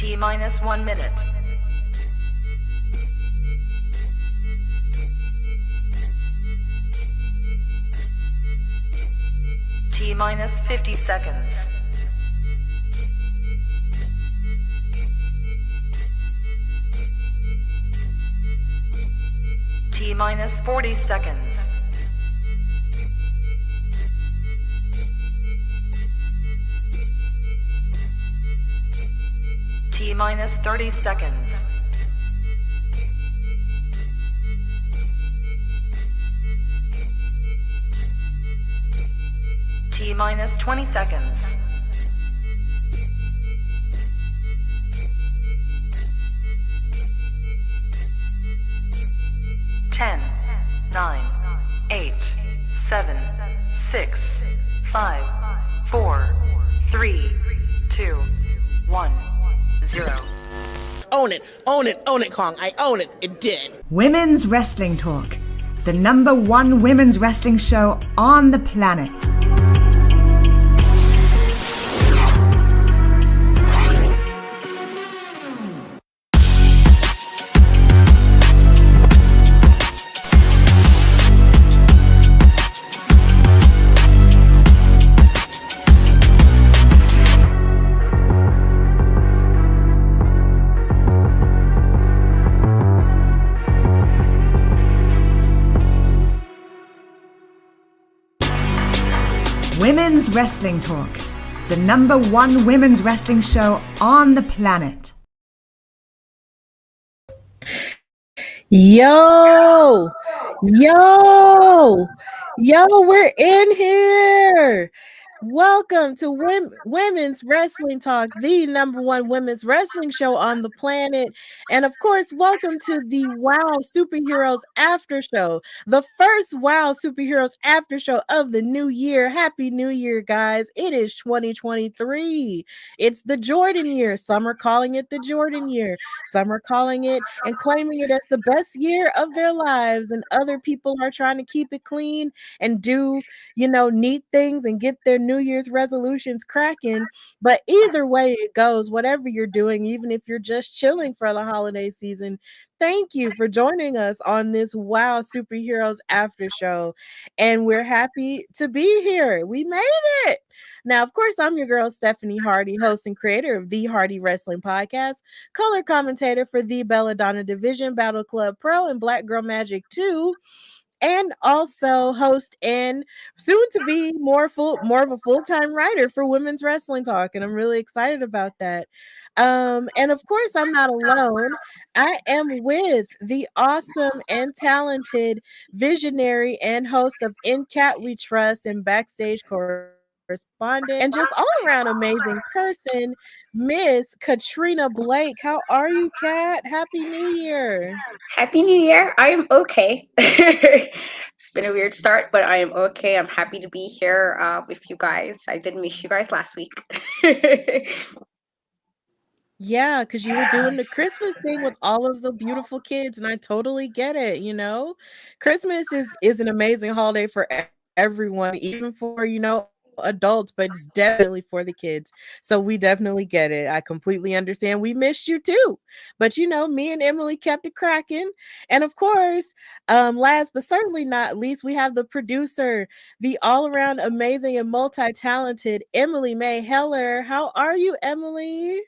T minus 1 minute. T minus 50 seconds. T minus 40 seconds. T minus 30 seconds. T minus 20 seconds. Ten, 9, 8, 7, 6, 5, 4, 3, 2, 1, 0. Own it, own it, own it, Kong. I own it. It did. Women's Wrestling Talk, the #1 women's wrestling show on the planet. Women's Wrestling Talk, the #1 women's wrestling show on the planet. Yo, we're in here. Welcome to Women's Wrestling Talk, the #1 women's wrestling show on the planet. And of course, welcome to the WOW Superheroes Aftershow, the first WOW Superheroes Aftershow of the new year. Happy New Year, guys. It is 2023. It's the Jordan year. Some are calling it the Jordan year. Some are calling it and claiming it as the best year of their lives. And other people are trying to keep it clean and do, neat things and get their New Year's resolutions cracking. But either way it goes, whatever you're doing, even if you're just chilling for the holiday season, thank you for joining us on this WOW Superheroes After Show. And we're happy to be here. We made it. Now, of course, I'm your girl, Stephanie Hardy, host and creator of the Hardy Wrestling Podcast, color commentator for the Belladonna Division, Battle Club Pro, and Black Girl Magic 2. And also host and soon to be more of a full-time writer for Women's Wrestling Talk, and I'm really excited about that. And of course, I'm not alone. I am with the awesome and talented visionary and host of In Cat We Trust and backstage correspondent and just all around amazing person, Miss Katrina Blake. How are you, Kat? Happy New Year. Happy New Year. I am okay. It's been a weird start, but I am okay. I'm happy to be here with you guys. I did miss you guys last week. Yeah, because you were doing the Christmas thing with all of the beautiful kids, and I totally get it, Christmas is an amazing holiday for everyone, even for, adults, but it's definitely for the kids. So we definitely get it. I completely understand. We missed you too. But me and Emily kept it cracking. And of course, last but certainly not least, we have the producer, the all-around amazing and multi-talented Emily Mae Heller. How are you, Emily?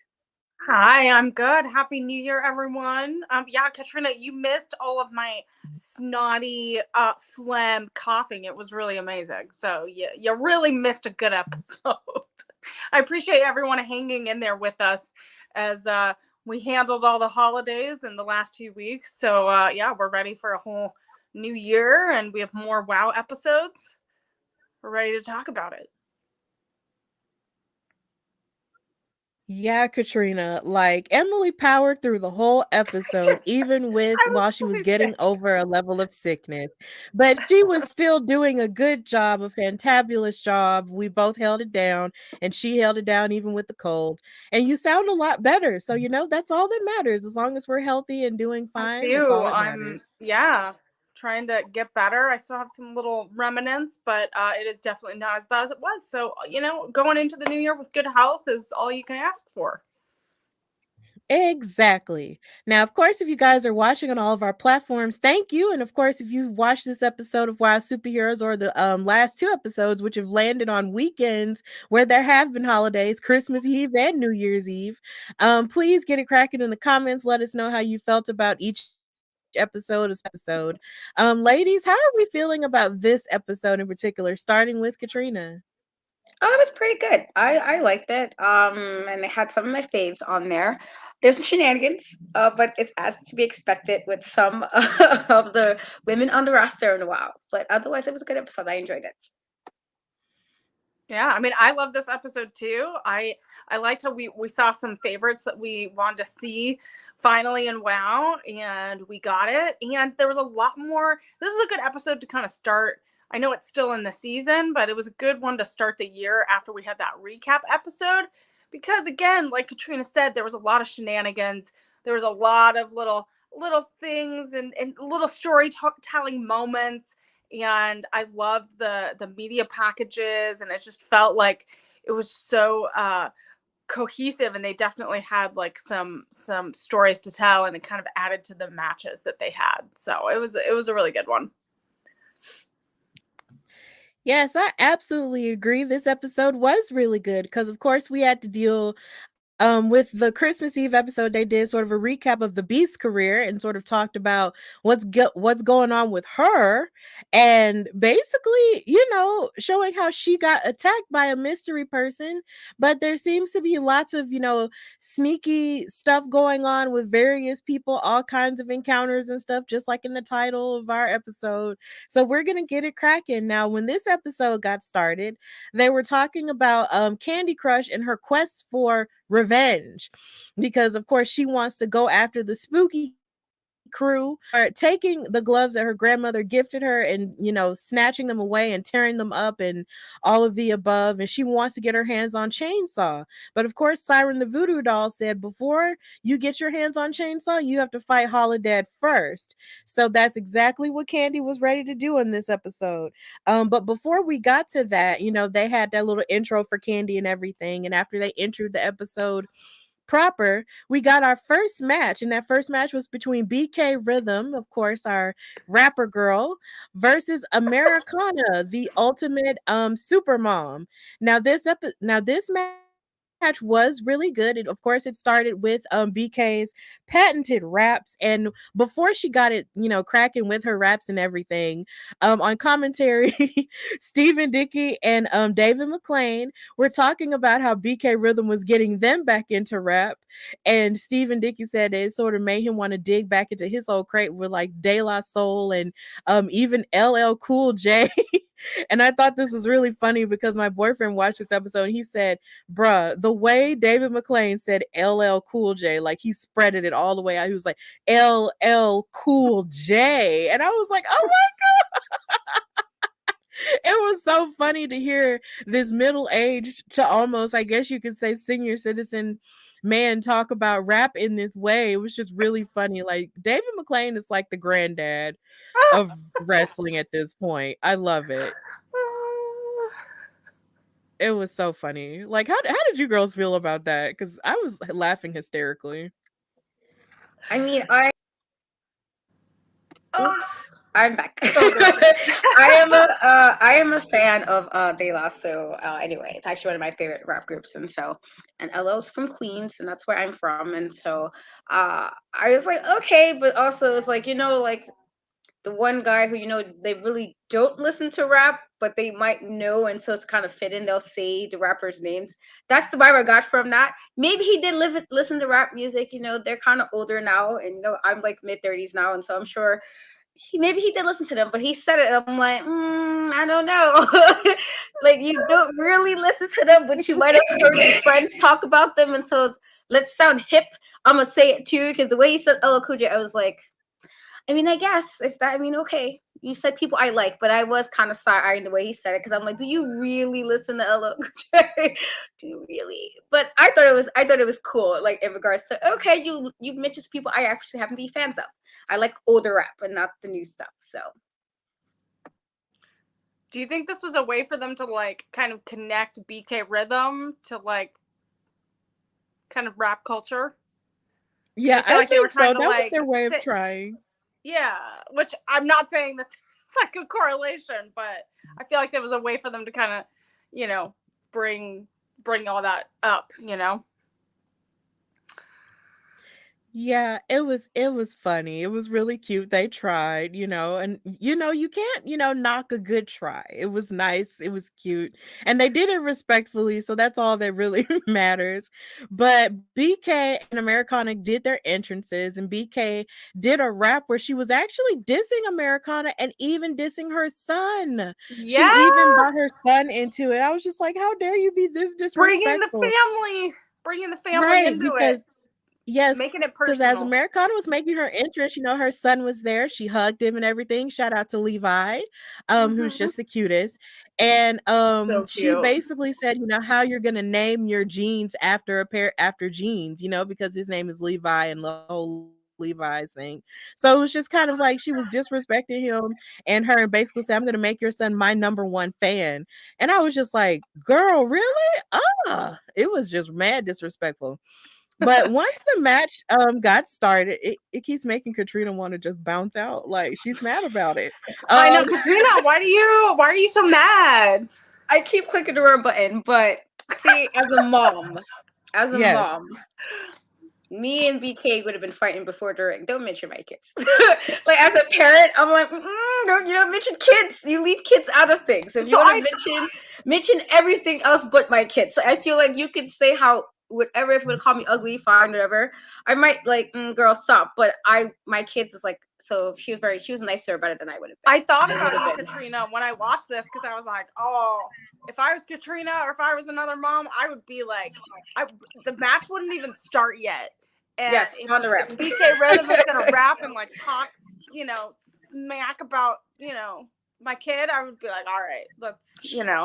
Hi, I'm good. Happy New Year, everyone. Yeah, Katrina, you missed all of my snotty phlegm coughing. It was really amazing. So you really missed a good episode. I appreciate everyone hanging in there with us as we handled all the holidays in the last few weeks. So yeah, we're ready for a whole new year, and we have more WOW episodes. We're ready to talk about it. Yeah, Katrina, like Emily powered through the whole episode, even while she was getting over a level of sickness. But she was still doing a good job, a fantabulous job. We both held it down, and she held it down even with the cold. And you sound a lot better. So, that's all that matters. As long as we're healthy and doing fine, that's all that matters. Yeah, trying to get better. I still have some little remnants, but it is definitely not as bad as it was. So, going into the new year with good health is all you can ask for. Exactly. Now, of course, if you guys are watching on all of our platforms, thank you. And of course, if you've watched this episode of WOW Superheroes or the last two episodes, which have landed on weekends where there have been holidays, Christmas Eve and New Year's Eve, please get it cracking in the comments. Let us know how you felt about each episode. Ladies, how are we feeling about this episode in particular, starting with Katrina? Oh, it was pretty good. I liked it. And it had some of my faves on there. There's some shenanigans, but it's as to be expected with some of the women on the roster in a while. But otherwise, it was a good episode. I enjoyed it. Yeah, I mean, I love this episode too. I liked how we saw some favorites that we wanted to see finally in WoW, and we got it. And there was a lot more. This is a good episode to kind of start. I know it's still in the season, but it was a good one to start the year after we had that recap episode. Because again, like Katrina said, there was a lot of shenanigans. There was a lot of little things and little storytelling moments, and I loved the media packages, and it just felt like it was so cohesive, and they definitely had like some stories to tell, and it kind of added to the matches that they had. So it was a really good one. Yes, I absolutely agree. This episode was really good because, of course, we had to deal with the Christmas Eve episode. They did sort of a recap of the Beast's career and sort of talked about what's going on with her, and basically, showing how she got attacked by a mystery person. But there seems to be lots of sneaky stuff going on with various people, all kinds of encounters and stuff, just like in the title of our episode. So we're gonna get it cracking now. When this episode got started, they were talking about Kandi Krush and her quest for revenge, because of course she wants to go after the spooky crew are taking the gloves that her grandmother gifted her and snatching them away and tearing them up and all of the above, and she wants to get her hands on Chainsaw. But of course, Siren the Voodoo Doll said, before you get your hands on Chainsaw, you have to fight Holidead first. So that's exactly what Kandi was ready to do in this episode. But before we got to that, they had that little intro for Kandi and everything, and after they entered the episode proper, we got our first match, and that first match was between BK Rhythm, of course, our rapper girl, versus Americana, the ultimate super mom. Now this match was really good. And of course, it started with BK's patented raps, and before she got it, cracking with her raps and everything, on commentary, Stephen Dickey and David McLean were talking about how BK Rhythm was getting them back into rap, and Stephen Dickey said it sort of made him want to dig back into his old crate with like De La Soul and even LL Cool J. And I thought this was really funny because my boyfriend watched this episode and he said, bruh, the way David McLean said LL Cool J, like he spreaded it all the way out. He was like, LL Cool J. And I was like, oh my God. It was so funny to hear this middle-aged to almost, I guess you could say, senior citizen man talk about rap in this way. It was just really funny. Like, David McLean is like the granddad of wrestling at this point. I love it. It was so funny. Like, how did you girls feel about that? Because I was laughing hysterically. I mean, oops, I'm back. So good. I am a fan of De La Soul. Anyway, it's actually one of my favorite rap groups, and LL's from Queens, and that's where I'm from, and so I was like, okay, but also it's like like the one guy who they really don't listen to rap, but they might know, and so it's kind of fit in. They'll say the rappers' names. That's the vibe I got from that. Maybe he did listen to rap music. They're kind of older now, and I'm like mid-30s now, and so I'm sure maybe he did listen to them, but he said it, and I'm like, I don't know. Like, you don't really listen to them, but you might have heard your friends talk about them, and so let's sound hip. I'm gonna say it too, because the way he said LL Cool J, I was like, I mean, I guess if that, I mean, okay, you said people I like, but I was kind of side-eyeing the way he said it, because I'm like, do you really listen to LL Cool J? Do you really? But I thought it was cool, like in regards to, okay, you mentioned people I actually happen to be fans of. I like older rap and not the new stuff. So, Do you think this was a way for them to like kind of connect BK Rhythm to like kind of rap culture? Yeah, I feel I like they were think so. trying That to was like their way of sit. trying. Yeah, which I'm not saying that it's like a correlation, but I feel like there was a way for them to kind of, you know, bring all that up, you know. Yeah, it was funny. It was really cute. They tried, and you can't, knock a good try. It was nice. It was cute. And they did it respectfully, so that's all that really matters. But BK and Americana did their entrances, and BK did a rap where she was actually dissing Americana and even dissing her son. She Yeah, even brought her son into it. I was just like, how dare you be this bringing disrespectful? the family Right, into because it, yes, making it because as personal. Americana was making her entrance, her son was there. She hugged him and everything. Shout out to Levi, who's Hmm. just the cutest. And So she cute. basically said, how you're gonna name your jeans after after jeans, because his name is Levi and the whole Levi's thing. So it was just kind of like she was disrespecting him and her and basically said, I'm gonna make your son my number one fan. And I was just like, girl, really? It was just mad disrespectful. But once the match got started, it keeps making Katrina want to just bounce out. Like she's mad about it. I know, Um Katrina. Why are you so mad? I keep clicking the wrong button, but see, as a yes. mom, me and BK would have been fighting before the ring. Don't mention my kids. Like as a parent, I'm like, don't you don't mention kids. You leave kids out of things. If you So want to mention everything else but my kids. So I feel like you could say how whatever if you would call me ugly, fine, whatever. I might like, girl, stop. But my kids is like, so she was nicer about it than I would have I thought been. I about would you, have been. Katrina, when I watched this because I was like, oh, if I was Katrina or if I was another mom, I would be like, the match wouldn't even start yet. And Yes, on the if rep. BK Rhythm is gonna rap and like talk, smack about, my kid, I would be like, all right, let's, She would have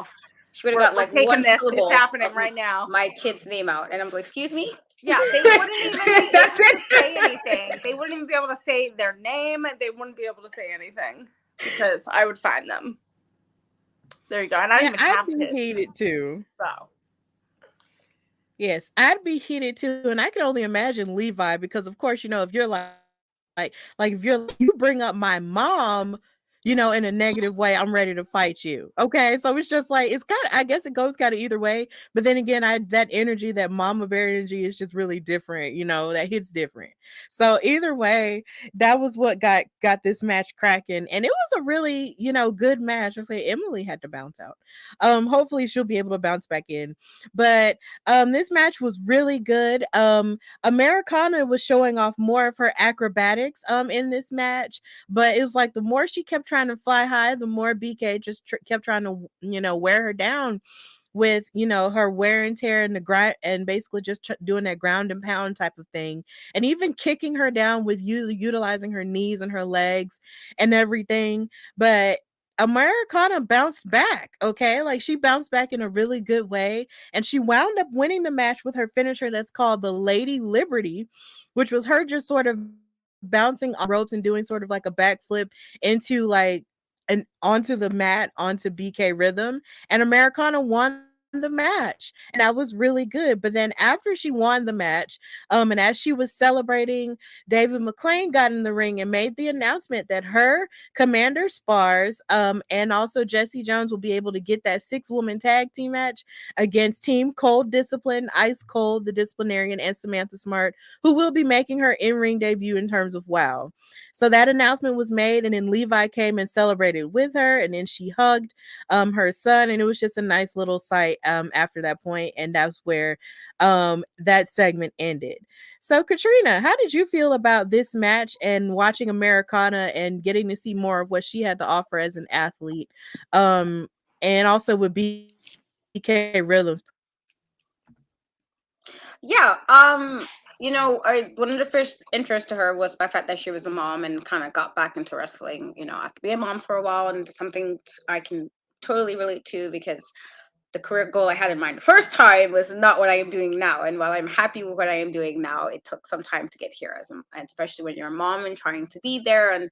we're got like taking one this. syllable It's happening of right now. my kid's name out, and I'm like, excuse me. Yeah, they wouldn't even be That's able to it. say anything. They wouldn't even be able to say their name. They wouldn't be able to say anything because I would find them. There you go. And I don't even I'd have be kids. heated too. So Yes, I'd be heated too. And I can only imagine Levi because of course, if you're like if you bring up my mom, in a negative way, I'm ready to fight you. Okay. So it's just like it's kind of I guess it goes kind of either way. But then again, that energy, that mama bear energy is just really different, that hits different. So either way, that was what got this match cracking. And it was a really, good match. I'm saying Emily had to bounce out. Hopefully she'll be able to bounce back in. But this match was really good. Americana was showing off more of her acrobatics in this match, but it was like the more she kept trying to fly high, the more BK just kept trying to wear her down with her wear and tear and the grind and basically just doing that ground and pound type of thing, and even kicking her down with utilizing her knees and her legs and everything. But Americana bounced back, okay? Like she bounced back in a really good way, and she wound up winning the match with her finisher that's called the Lady Liberty, which was her just sort of bouncing on ropes and doing sort of like a backflip into like and onto the mat onto BK Rhythm, and Americana won the match, and that was really good. But then after she won the match, and as she was celebrating, David McClain got in the ring and made the announcement that her Commander Spars and also Jesse Jones will be able to get that 6-woman tag team match against Team Cold Discipline, Ice Cold, the Disciplinarian, and Samantha Smart, who will be making her in-ring debut in terms of WOW. So that announcement was made, and then Levi came and celebrated with her, and then she hugged her son, and it was just a nice little sight after that point, and that's where that segment ended. So Katrina, how did you feel about this match and watching Americana and getting to see more of what she had to offer as an athlete, and also with BK Rhythms? Yeah. One of the first interests to her was by the fact that she was a mom and kind of got back into wrestling. After being a mom for a while, and something I can totally relate to because the career goal I had in mind the first time was not what I am doing now. And while I'm happy with what I am doing now, it took some time to get here, and especially when you're a mom and trying to be there and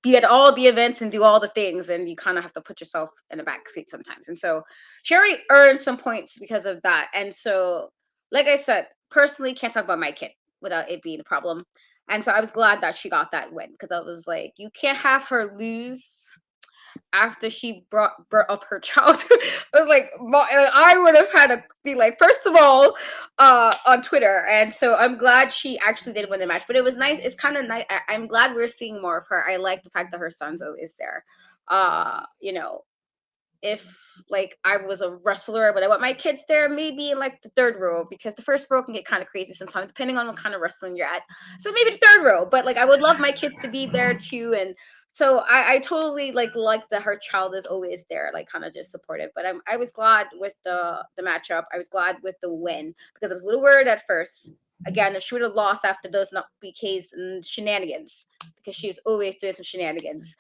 be at all the events and do all the things, and you kind of have to put yourself in the back seat sometimes. And so she already earned some points because of that. And so, like I said, personally, can't talk about my kid. without it being a problem. And so I was glad that she got that win, because I was like, you can't have her lose after she brought up her child. I was like, I would have had to be like, first of all, on Twitter. And so I'm glad she actually did win the match. But it was nice. It's kind of nice. I'm glad we're seeing more of her. I like the fact that her son's always there. You know, if like I was a wrestler, but I want my kids there, maybe in like the third row, because the first row can get kind of crazy sometimes, depending on what kind of wrestling you're at. So maybe the third row, but like I would love my kids to be there too. And so I totally like that her child is always there, like kind of just supportive. But I was glad with the matchup. I was glad with the win, because I was a little worried at first. Again, if she would have lost after those not BKs and shenanigans, because she's always doing some shenanigans,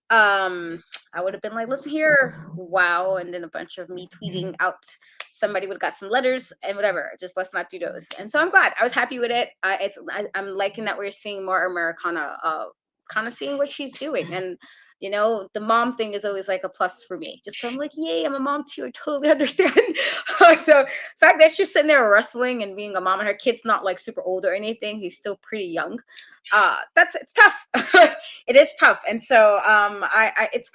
I would have been like, listen here, wow, and then a bunch of me tweeting out, somebody would have got some letters and whatever, just let's not do those. And so I'm glad, I was happy with it. I'm liking that we're seeing more Americana, kind of seeing what she's doing. And you know, the mom thing is always like a plus for me, just I'm like, yay, I'm a mom too, I totally understand. So the fact that she's sitting there wrestling and being a mom, and her kid's not like super old or anything, he's still pretty young, it's tough. It is tough. And so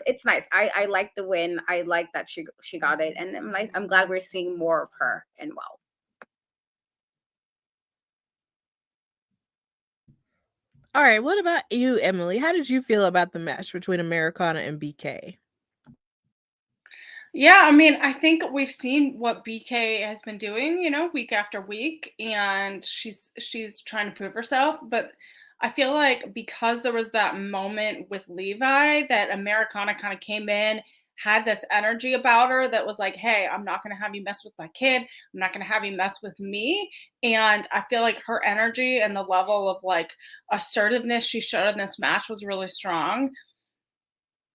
it's nice. I like the win. I like that she got it, and I'm glad we're seeing more of her in WoW. All right, what about you, Emily? How did you feel about the match between Americana and BK? Yeah, I mean, I think we've seen what BK has been doing, you know, week after week, and she's trying to prove herself. But I feel like because there was that moment with Levi, that Americana kind of came in, had this energy about her that was like, hey, I'm not going to have you mess with my kid. I'm not going to have you mess with me. And I feel like her energy and the level of like assertiveness she showed in this match was really strong.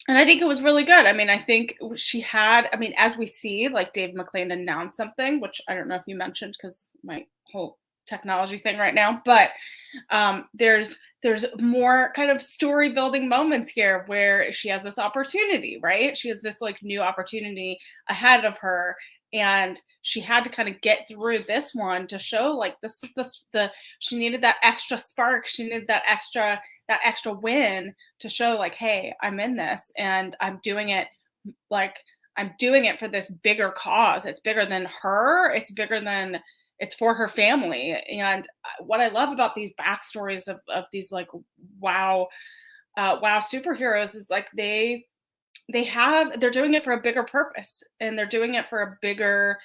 And I think it was really good. I mean, I think she had, I mean, as we see, like Dave McLean announced something, which I don't know if you mentioned because my whole technology thing right now, but there's more kind of story building moments here where she has this opportunity, right? She has this like new opportunity ahead of her, and she had to kind of get through this one to show like this is the she needed that extra spark, she needed that extra win to show like, hey, I'm in this and I'm doing it, like I'm doing it for this bigger cause. It's bigger than her. It's bigger than, it's for her family. And what I love about these backstories of these like wow superheroes is like they're doing it for a bigger purpose, and they're doing it for a bigger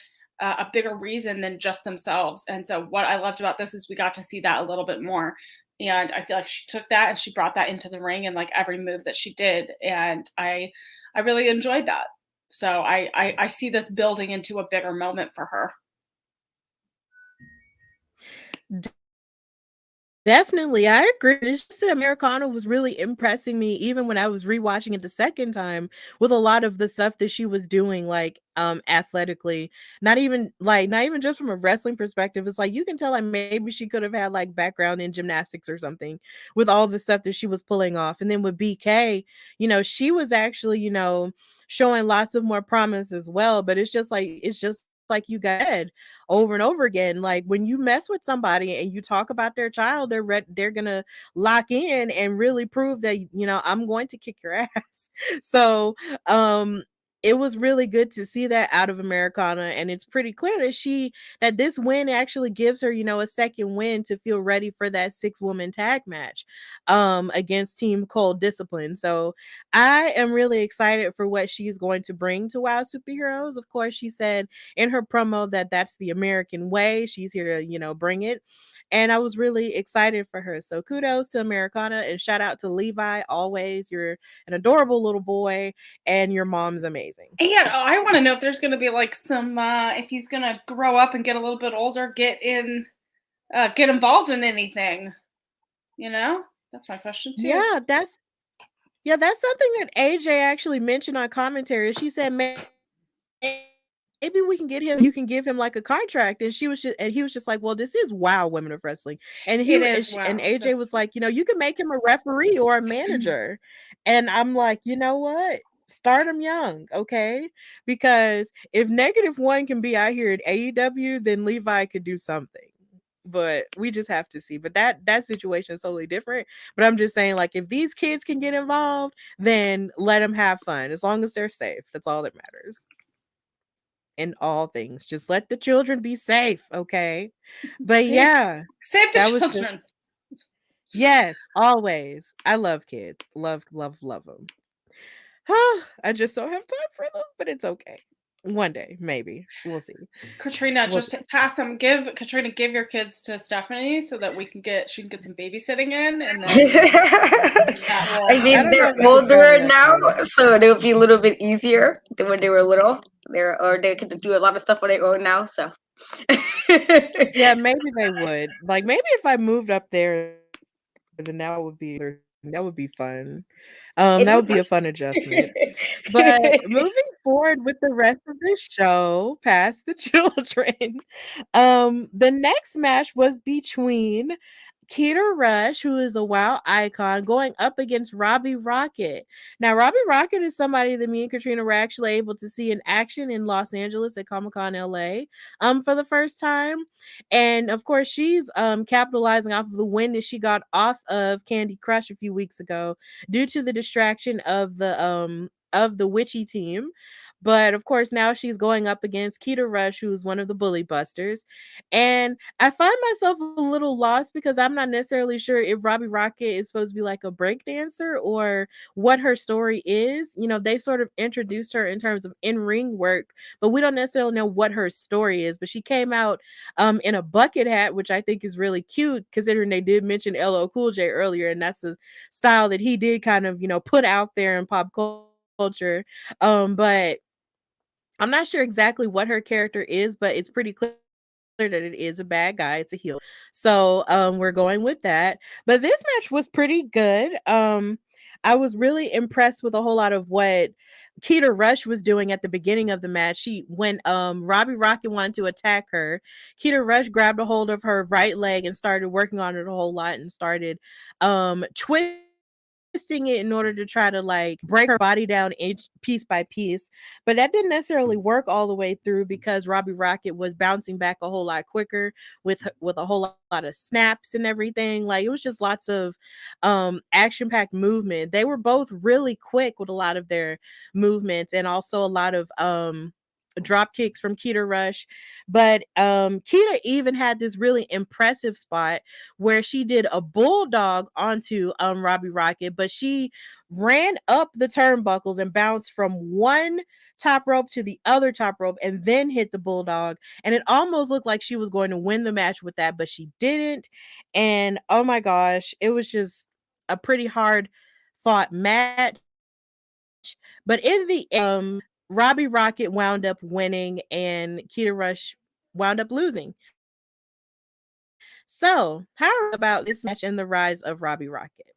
reason than just themselves. And so what I loved about this is we got to see that a little bit more. And I feel like she took that and she brought that into the ring and like every move that she did. And I really enjoyed that. So I see this building into a bigger moment for her. Definitely, I agree. It's just that Americana was really impressing me even when I was rewatching it the second time with a lot of the stuff that she was doing, like athletically. Not even just from a wrestling perspective. It's like you can tell like maybe she could have had like background in gymnastics or something with all the stuff that she was pulling off. And then with BK, you know, she was actually, you know, showing lots of more promise as well. But it's just like you said over and over again, like when you mess with somebody and you talk about their child, they're gonna lock in and really prove that, you know, I'm going to kick your ass. So it was really good to see that out of Americana, and it's pretty clear that this win actually gives her, you know, a second win to feel ready for that 6-woman tag match against Team Cold Discipline. So I am really excited for what she's going to bring to WoW Superheroes. Of course, she said in her promo that that's the American way. She's here to, you know, bring it. And I was really excited for her. So kudos to Americana, and shout out to Levi. Always, you're an adorable little boy, and your mom's amazing. And I want to know if there's going to be like some, if he's going to grow up and get a little bit older, get involved in anything. You know, that's my question too. Yeah, that's something that AJ actually mentioned on commentary. She said, maybe we can get him, you can give him like a contract. And he was just like, well, this is WoW Women of Wrestling. And and AJ was like, you know, you can make him a referee or a manager. And I'm like, you know what? Start him young, okay? Because if -1 can be out here at AEW, then Levi could do something. but we just have to see. But that situation is totally different. But I'm just saying, like, if these kids can get involved, then let them have fun as long as they're safe. That's all that matters in all things. Just let the children be safe, okay? But Save, yeah, save the that was just, children. yes, always. I love kids. Love, love, love them. I just don't have time for them, but it's okay. One day, maybe. We'll see. Katrina, We'll just see. pass them. Give Katrina, give your kids to Stephanie so that she can get some babysitting in, and then that will. I I mean, don't know they're if I could older promise now, you. so it'll be a little bit easier than when they were little. They can do a lot of stuff on their own now. So Yeah, maybe they would. Like, maybe if I moved up there, then that would be fun. it That would would be a fun adjustment. But moving forward with the rest of the show, past the children, the next match was between Keita Rush, who is a WoW icon, going up against Robbie Rocket. Now, Robbie Rocket is somebody that me and Katrina were actually able to see in action in Los Angeles at Comic Con LA for the first time. And of course, she's capitalizing off of the win that she got off of Kandi Krush a few weeks ago due to the distraction of the witchy team. But of course, now she's going up against Keita Rush, who's one of the bully busters. And I find myself a little lost because I'm not necessarily sure if Robbie Rocket is supposed to be like a break dancer or what her story is. You know, they've sort of introduced her in terms of in-ring work, but we don't necessarily know what her story is. But she came out in a bucket hat, which I think is really cute, considering they did mention LL Cool J earlier, and that's a style that he did kind of, put out there in pop culture. But I'm not sure exactly what her character is, but it's pretty clear that it is a bad guy. It's a heel. So we're going with that. But this match was pretty good. I was really impressed with a whole lot of what Keita Rush was doing at the beginning of the match. When Robbie Rocket wanted to attack her, Keita Rush grabbed a hold of her right leg and started working on it a whole lot and started twisting it in order to try to like break her body down piece by piece. But that didn't necessarily work all the way through because Robbie Rocket was bouncing back a whole lot quicker with a whole lot of snaps and everything. Like, it was just lots of action-packed movement. They were both really quick with a lot of their movements and also a lot of drop kicks from Keita Rush. But Keita even had this really impressive spot where she did a bulldog onto Robbie Rocket, but she ran up the turnbuckles and bounced from one top rope to the other top rope and then hit the bulldog. And it almost looked like she was going to win the match with that, but she didn't. And oh my gosh, it was just a pretty hard fought match. But in the Robbie Rocket wound up winning and Keita Rush wound up losing. So, how about this match and the rise of Robbie Rocket?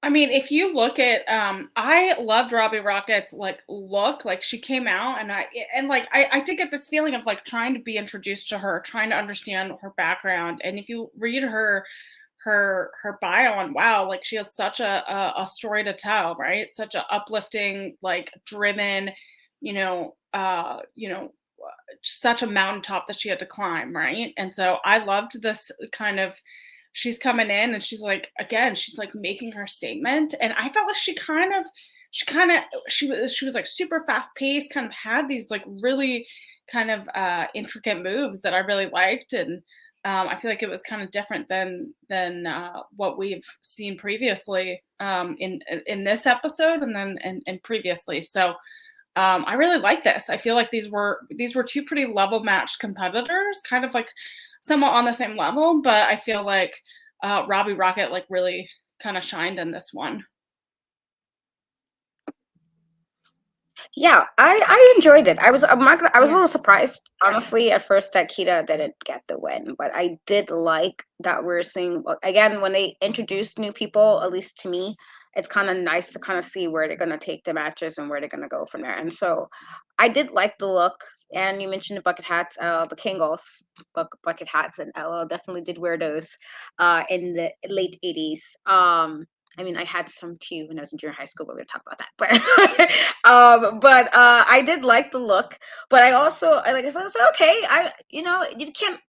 I mean, if you look at, I loved Robbie Rocket's look. Like, she came out, and I did get this feeling of like trying to be introduced to her, trying to understand her background. And if you read her bio on WoW, like, she has such a story to tell, right? Such a uplifting, like, driven, such a mountaintop that she had to climb, right? And so I loved this kind of, she's coming in and she's like making her statement. And I felt like she was like super fast paced, kind of had these like really kind of intricate moves that I really liked. And I feel like it was kind of different than what we've seen previously in this episode and previously. So I really like this. I feel like these were two pretty level matched competitors, kind of like somewhat on the same level, but I feel like Robbie Rocket like really kind of shined in this one. Yeah, I enjoyed it. I was a Yeah. little surprised, honestly, at first that Keita didn't get the win, but I did like that we're seeing again when they introduced new people. At least to me, it's kind of nice to kind of see where they're gonna take the matches and where they're gonna go from there. And so, I did like the look. And you mentioned the bucket hats, the Kangol bucket hats, and Ella definitely did wear those in the late 80s. I mean, I had some too when I was in junior high school, but we're gonna talk about that. But I did like the look. But I also, like I said, okay, you can't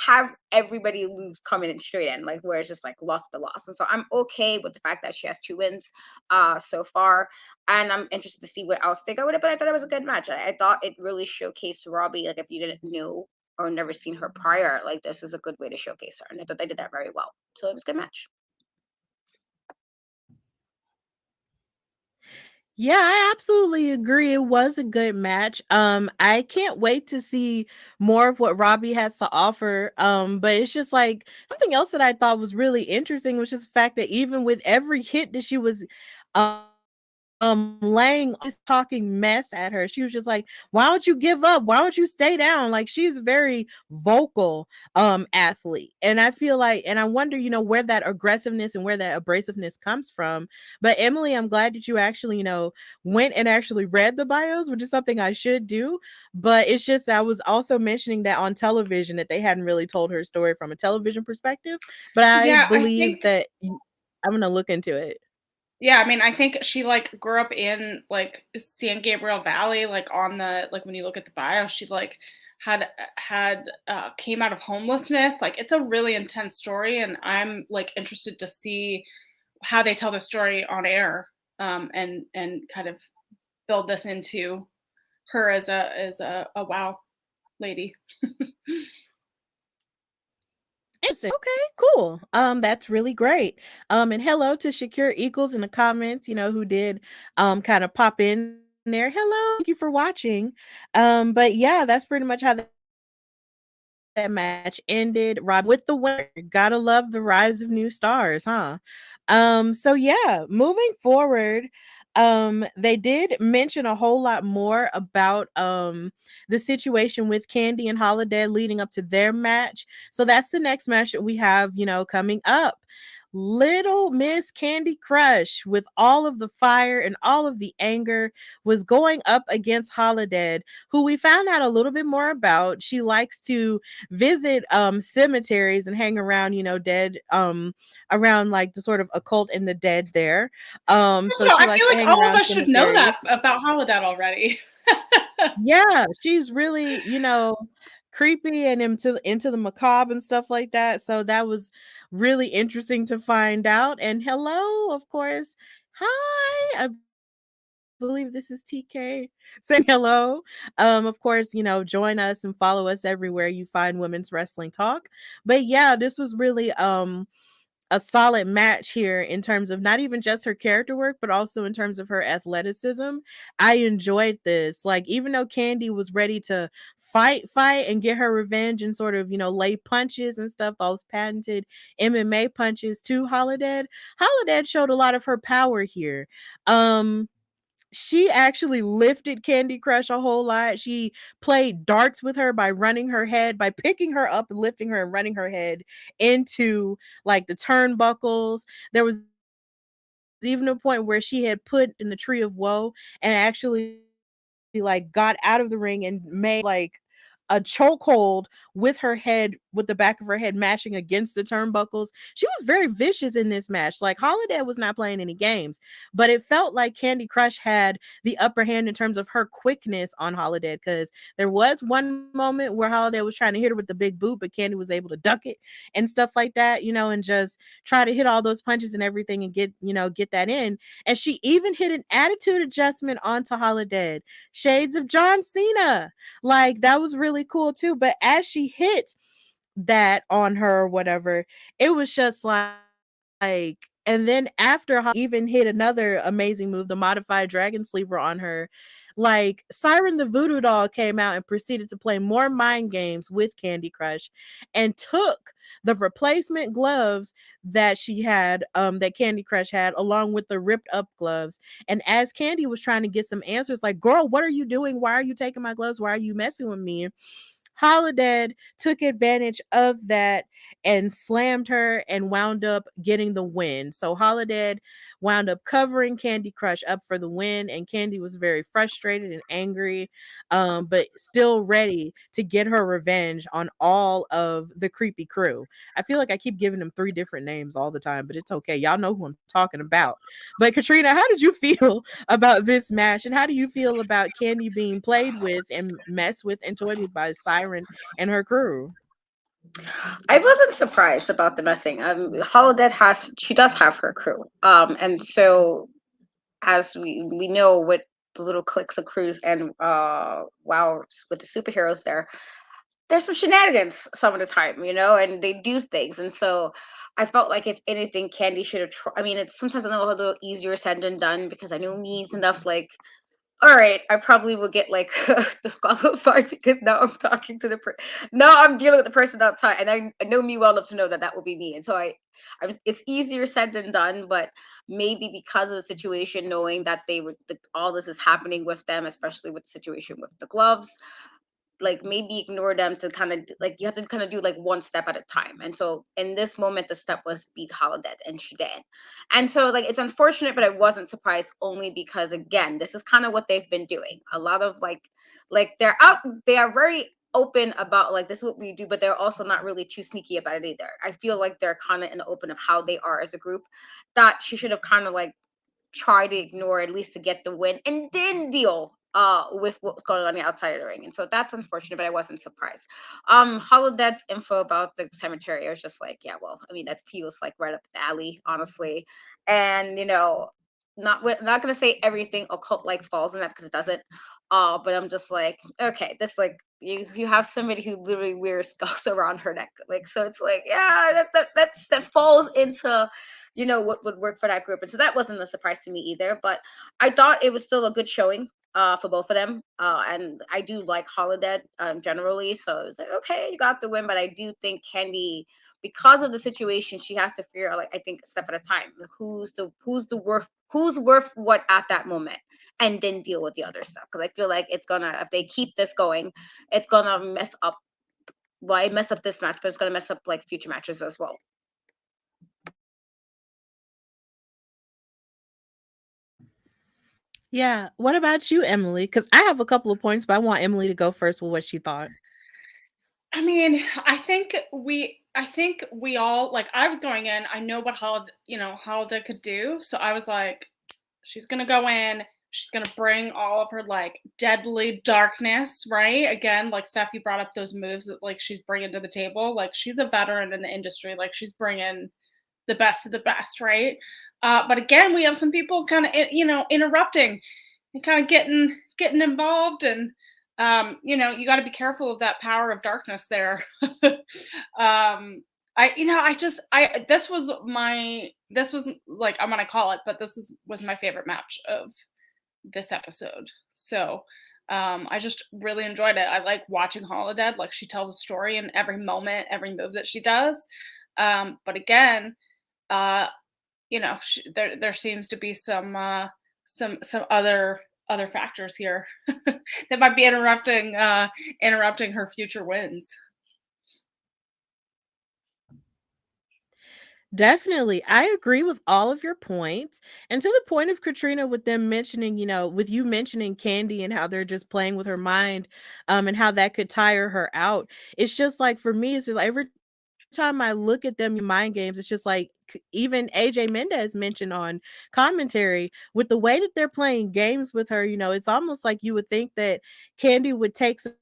have everybody lose coming in straight in, like where it's just like loss to loss. And so I'm okay with the fact that she has 2 wins so far. And I'm interested to see what else they go with it. But I thought it was a good match. I thought it really showcased Robbie. Like if you didn't know or never seen her prior, like this was a good way to showcase her. And I thought they did that very well. So it was a good match. Yeah, I absolutely agree. It was a good match. I can't wait to see more of what Robbie has to offer. But it's just like something else that I thought was really interesting was just the fact that even with every hit that she was um laying just talking mess at her. She was just like, "Why don't you give up? Why don't you stay down?" Like she's a very vocal athlete. And I feel like and I wonder, where that aggressiveness and where that abrasiveness comes from. But Emily, I'm glad that you actually, went and actually read the bios, which is something I should do. But it's just I was also mentioning that on television that they hadn't really told her story from a television perspective. But I Yeah, I believe think that I'm gonna look into it. Yeah, I mean, I think she like grew up in like San Gabriel Valley, like on the like when you look at the bio, she like had came out of homelessness. Like it's a really intense story, and I'm like interested to see how they tell the story on air, and kind of build this into her as a wow lady. Okay, cool. That's really great. And hello to Shakir Eagles in the comments, who did kind of pop in there. Hello, thank you for watching. But yeah, that's pretty much how that match ended. Rob with the winner. Gotta love the rise of new stars, huh? So yeah, moving forward, they did mention a whole lot more about the situation with Kandi and Holidead leading up to their match. So that's the next match that we have, coming up. Little Miss Kandi Krush, with all of the fire and all of the anger, was going up against Holidead, who we found out a little bit more about. She likes to visit cemeteries and hang around, dead around like the sort of occult and the dead there. First So of all, she I likes feel to like hang all of around us should know cemeteries. that about Holidead already. Yeah, she's really, creepy and into the macabre and stuff like that. So that was really interesting to find out. And hello, of course. Hi. I believe this is TK saying hello. Of course, join us and follow us everywhere you find women's wrestling talk. But yeah, this was really a solid match here in terms of not even just her character work, but also in terms of her athleticism. I enjoyed this. Like, even though Kandi was ready to fight, and get her revenge and sort of, lay punches and stuff, those patented MMA punches to Holidead, Holidead showed a lot of her power here. She actually lifted Kandi Krush a whole lot. She played darts with her by running her head, by picking her up and lifting her and running her head into like the turnbuckles. There was even a point where she had put in the tree of woe and actually like got out of the ring and made like a chokehold with her head, with the back of her head mashing against the turnbuckles. She was very vicious in this match. Like Holiday was not playing any games, but it felt like Kandi Krush had the upper hand in terms of her quickness on Holiday, because there was one moment where Holiday was trying to hit her with the big boot, but Kandi was able to duck it and stuff like that, and just try to hit all those punches and everything and get that in. And she even hit an attitude adjustment onto Holiday. Shades of John Cena. Like that was really cool too. But as she hit that on her or whatever, it was just like and then after even hit another amazing move, the modified dragon sleeper on her, like Siren the Voodoo Doll came out and proceeded to play more mind games with Kandi Krush and took the replacement gloves that she had, that Kandi Krush had, along with the ripped up gloves. And as Kandi was trying to get some answers, like, girl, what are you doing? Why are you taking my gloves? Why are you messing with me? Holiday took advantage of that and slammed her and wound up getting the win. So Holiday wound up covering Kandi Krush up for the win, and Kandi was very frustrated and angry, but still ready to get her revenge on all of the creepy crew. I feel like I keep giving them 3 different names all the time, but it's okay. Y'all know who I'm talking about. But Katrina, how did you feel about this match, and how do you feel about Kandi being played with and messed with and toyed with by Siren and her crew? I wasn't surprised about the messing. Holidead she does have her crew. And so as we know with the little cliques of crews and wow with the superheroes there's some shenanigans some of the time, and they do things. And so I felt like if anything, Candy should have tried. I mean, it's sometimes a little easier said than done because I know me's enough like all right, I probably will get like disqualified because now I'm talking to now I'm dealing with the person outside, and I know me well enough to know that that will be me. And so it's easier said than done, but maybe because of the situation, knowing that all this is happening with them, especially with the situation with the gloves, like maybe ignore them to kind of like you have to kind of do like one step at a time. And so in this moment, the step was beat Holiday, and she did. And so like it's unfortunate, but I wasn't surprised only because again, this is kind of what they've been doing. A lot of like they are very open about like this is what we do, but they're also not really too sneaky about it either. I feel like they're kind of in the open of how they are as a group. That she should have kind of like try to ignore at least to get the win and then deal with what's going on the outside of the ring. And so that's unfortunate, but I wasn't surprised. Holodet's info about the cemetery, I was just like, yeah, well, I mean, that feels like right up the alley, honestly. And we're not gonna say everything occult like falls in that because it doesn't. But I'm just like, okay, this like you have somebody who literally wears skulls around her neck. Like, so it's like, yeah, that falls into what would work for that group. And so that wasn't a surprise to me either, but I thought it was still a good showing for both of them. And I do like Holiday generally, so it was like, okay, you got the win. But I do think Candy, because of the situation, she has to figure out, like, I think a step at a time, who's worth what at that moment, and then deal with the other stuff. Because I feel like it's gonna, if they keep this going, it's gonna mess up. Well, it mess up this match, but it's gonna mess up like future matches as well. Yeah. What about you, Emily? Because I have a couple of points, but I want Emily to go first with what she thought. I mean, I think we all like I was going in, I know what Holiday could do. So I was like, she's gonna go in, she's gonna bring all of her like deadly darkness, right? Again, like Steph, you brought up those moves that like she's bringing to the table. Like she's a veteran in the industry, like she's bringing the best of the best, right? But again, we have some people kind of interrupting and kind of getting involved, and you got to be careful of that power of darkness there. This was like, I'm gonna call it, but was my favorite match of this episode. So I just really enjoyed it. I like watching Holiday. Like she tells a story in every moment, every move that she does. But again, uh, there seems to be some other factors here that might be interrupting her future wins. Definitely. I agree with all of your points. And to the point of Katrina with them mentioning, with you mentioning Candy and how they're just playing with her mind, and how that could tire her out. It's just like for me, it's just like every time I look at them in mind games, it's just like even AJ Mendez mentioned on commentary with the way that they're playing games with her, it's almost like you would think that Candy would take some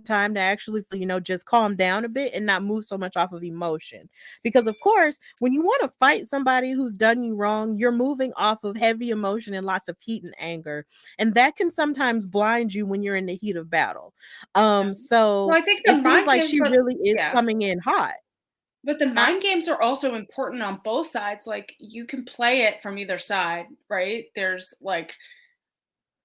time to actually, just calm down a bit and not move so much off of emotion. Because of course, when you want to fight somebody who's done you wrong, you're moving off of heavy emotion and lots of heat and anger. And that can sometimes blind you when you're in the heat of battle. Yeah. So Well, I think the it seems mind like games, she but really is yeah, coming in hot. but the Huh? mind games are also important on both sides. Like you can play it from either side, right? There's like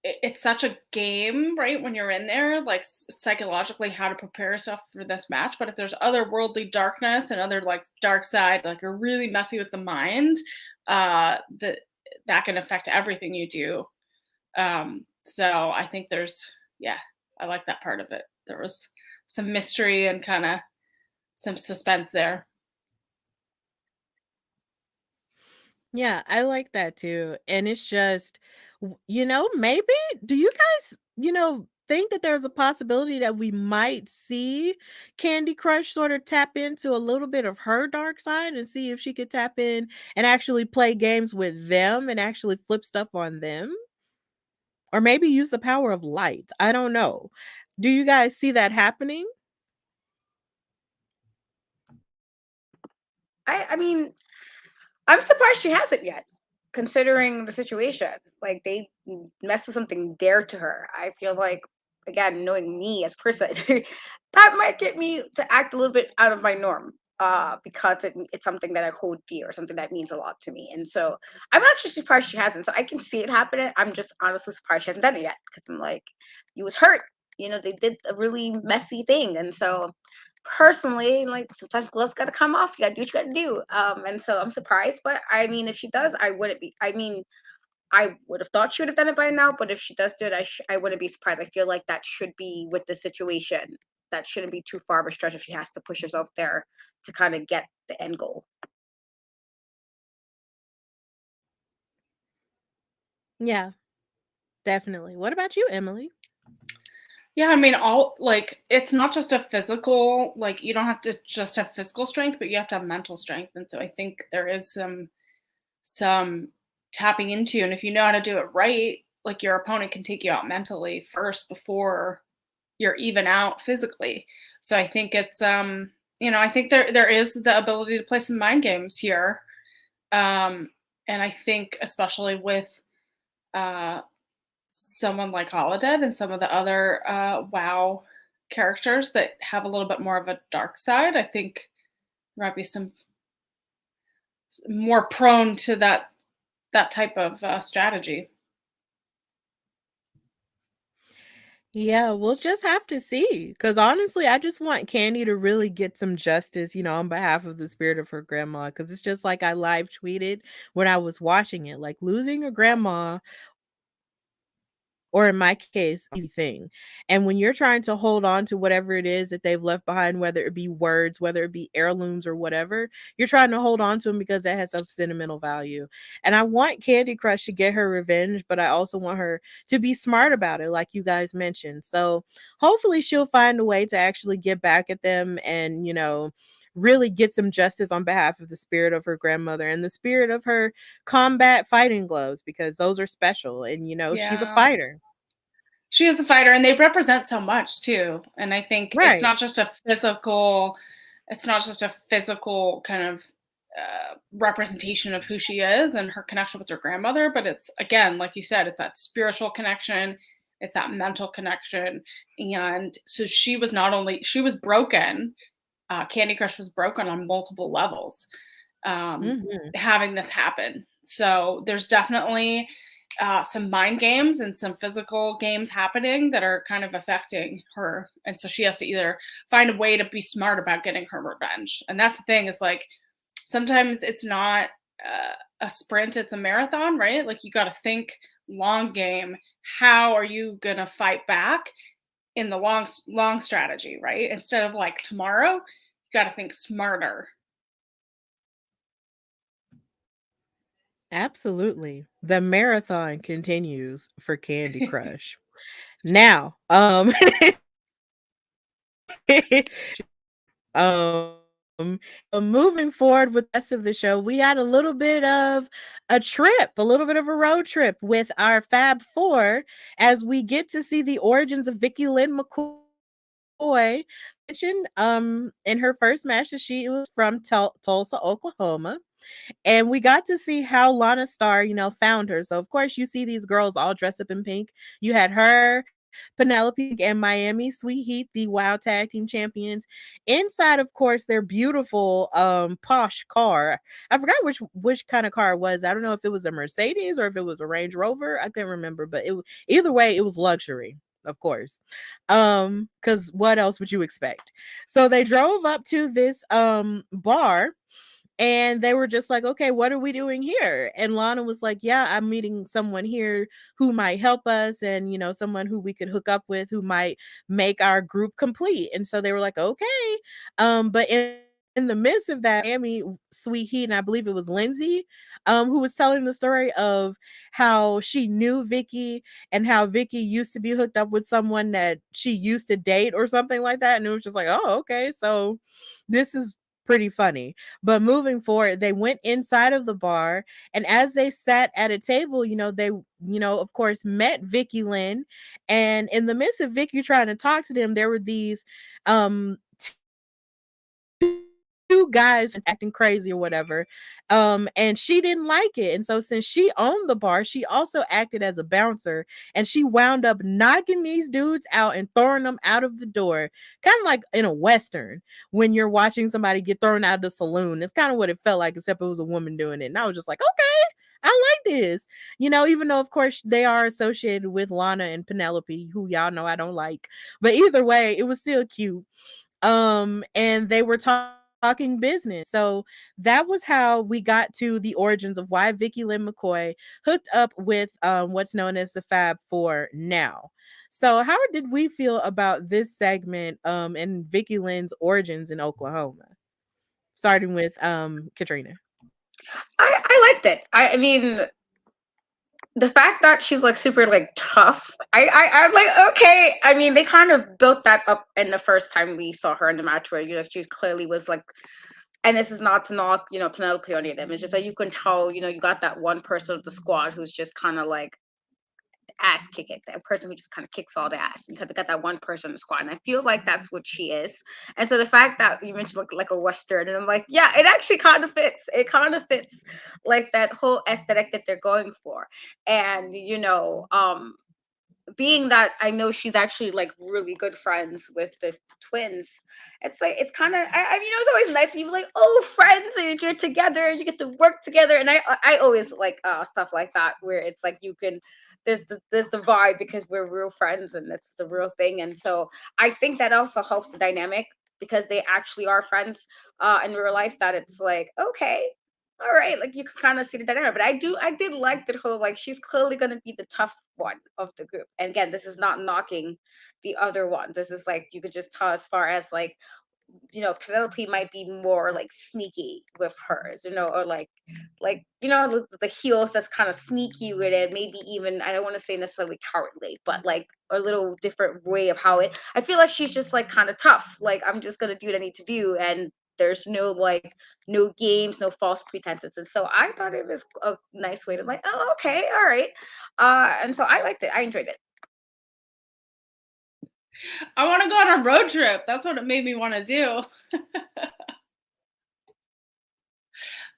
it's such a game, right? When you're in there, like psychologically, how to prepare yourself for this match. But if there's otherworldly darkness and other like dark side, like you're really messy with the mind, that can affect everything you do. So I think yeah, I like that part of it. There was some mystery and kind of some suspense there. Yeah, I like that too. And it's just, maybe do you guys, think that there's a possibility that we might see Candy Crush sort of tap into a little bit of her dark side and see if she could tap in and actually play games with them and actually flip stuff on them? Or maybe use the power of light. I don't know. Do you guys see that happening? I mean, I'm surprised she hasn't yet, considering the situation. Like they messed with something dear to her. I feel like, again, knowing me as a person, that might get me to act a little bit out of my norm. Because it's something that I hold dear, something that means a lot to me, and so I'm actually surprised she hasn't. So I can see it happening. I'm just honestly surprised she hasn't done it yet because I'm like, you was hurt. They did a really messy thing, and so personally, like sometimes gloves gotta come off. You gotta do what you gotta do. And so I'm surprised, but I mean, if she does, I wouldn't be. I mean, I would have thought she would have done it by now, but if she does do it, I wouldn't be surprised. I feel like that should be with the situation. That shouldn't be too far of a stretch if she has to push herself there to kind of get the end goal. Yeah, definitely. What about you, Emily? Yeah, I mean, all like it's not just a physical, like you don't have to just have physical strength, but you have to have mental strength. And so I think there is some tapping into, and if you know how to do it right, like your opponent can take you out mentally first before you're even out physically. So I think it's I think there is the ability to play some mind games here. And I think especially with uh someone like Holidead and some of the other WoW characters that have a little bit more of a dark side, I think there might be some more prone to that type of strategy. Yeah, we'll just have to see. Because honestly, I just want Candy to really get some justice, on behalf of the spirit of her grandma. Because it's just like I live tweeted when I was watching it, like losing a grandma, or in my case, easy thing. And when you're trying to hold on to whatever it is that they've left behind, whether it be words, whether it be heirlooms or whatever, you're trying to hold on to them because that has some sentimental value. And I want Kandi Krush to get her revenge, but I also want her to be smart about it, like you guys mentioned. So hopefully she'll find a way to actually get back at them and, really get some justice on behalf of the spirit of her grandmother and the spirit of her combat fighting gloves, because those are special and she's a Yeah. fighter. She is a fighter and they represent so much too. And I think Right. it's not just a physical kind of representation of who she is and her connection with her grandmother, but it's, again, like you said, it's that spiritual connection, it's that mental connection. And so she was broken. Kandi Krush was broken on multiple levels, having this happen. So there's definitely some mind games and some physical games happening that are kind of affecting her. And so she has to either find a way to be smart about getting her revenge. And that's the thing, is like, sometimes it's not a sprint, it's a marathon, right? Like you got to think long game. How are you going to fight back in the long strategy, right? Instead of like tomorrow, you got to think smarter. Absolutely. The marathon continues for Kandi Krush. Now, um moving forward with the rest of the show, we had a little bit of a little bit of a road trip with our Fab Four as we get to see the origins of Vicky Lynn McCoy. Mentioned in her first match that she was from Tulsa, Oklahoma. And we got to see how Lana Star, found her. So of course you see these girls all dressed up in pink. You had her, Penelope, and Miami Sweet Heat, the WOW Tag Team Champions, inside, of course, their beautiful posh car. I forgot which kind of car it was. I don't know if it was a Mercedes or if it was a Range Rover. I couldn't remember, but either way, it was luxury, of course. Because what else would you expect? So they drove up to this bar and they were just like, okay, what are we doing here? And Lana was like, yeah, I'm meeting someone here who might help us, and someone who we could hook up with who might make our group complete. And so they were like, okay. But in the midst of that, Amy Sweet Heat, and I believe it was Lindsay, who was telling the story of how she knew Vicky and how Vicky used to be hooked up with someone that she used to date or something like that. And it was just like, oh, okay. So this is pretty funny. But moving forward, they went inside of the bar, and as they sat at a table, they, of course, met Vicky Lynn. And in the midst of Vicky trying to talk to them, there were these two guys acting crazy or whatever. And she didn't like it. And so since she owned the bar, she also acted as a bouncer, and she wound up knocking these dudes out and throwing them out of the door. Kind of like in a Western when you're watching somebody get thrown out of the saloon. It's kind of what it felt like, except it was a woman doing it. And I was just like, okay, I like this. Even though, of course, they are associated with Lana and Penelope, who y'all know I don't like. But either way, it was still cute. And they were talking business. So that was how we got to the origins of why Vicky Lynn McCoy hooked up with what's known as the Fab Four now. So how did we feel about this segment and Vicky Lynn's origins in Oklahoma? Starting with Katrina. I liked it. I mean, the fact that she's like super like tough, I'm like, okay. I mean, they kind of built that up in the first time we saw her in the match where she clearly was like, and this is not to knock Penelope or any of them. It's just that you can tell you got that one person of the squad who's just kind of like ass kicking, that person who just kind of kicks all the ass. You kind of got that one person in the squad, and I feel like that's what she is. And so the fact that you mentioned like a Western, and I'm like, yeah, it actually kind of fits. It kind of fits like that whole aesthetic that they're going for. And being that I know she's actually like really good friends with the twins, it's like it's kind of it's always nice when you're like, oh, friends, and you're together, you get to work together, and I always like stuff like that where it's like you can there's the vibe because we're real friends and it's the real thing, and so I think that also helps the dynamic because they actually are friends in real life. That it's like okay, all right, like you can kind of see the dynamic. But I did like the whole like she's clearly gonna be the tough one of the group. And again, this is not knocking the other one. This is like you could just tell as far as like Penelope might be more like sneaky with hers, or like the heels that's kind of sneaky with it. Maybe even I don't want to say necessarily cowardly, but like a little different way of how it. I feel like she's just like kind of tough. Like I'm just gonna do what I need to do, and there's no games, no false pretenses. And so I thought it was a nice way to like, oh, okay, all right. And so I liked it. I enjoyed it. I want to go on a road trip. That's what it made me want to do.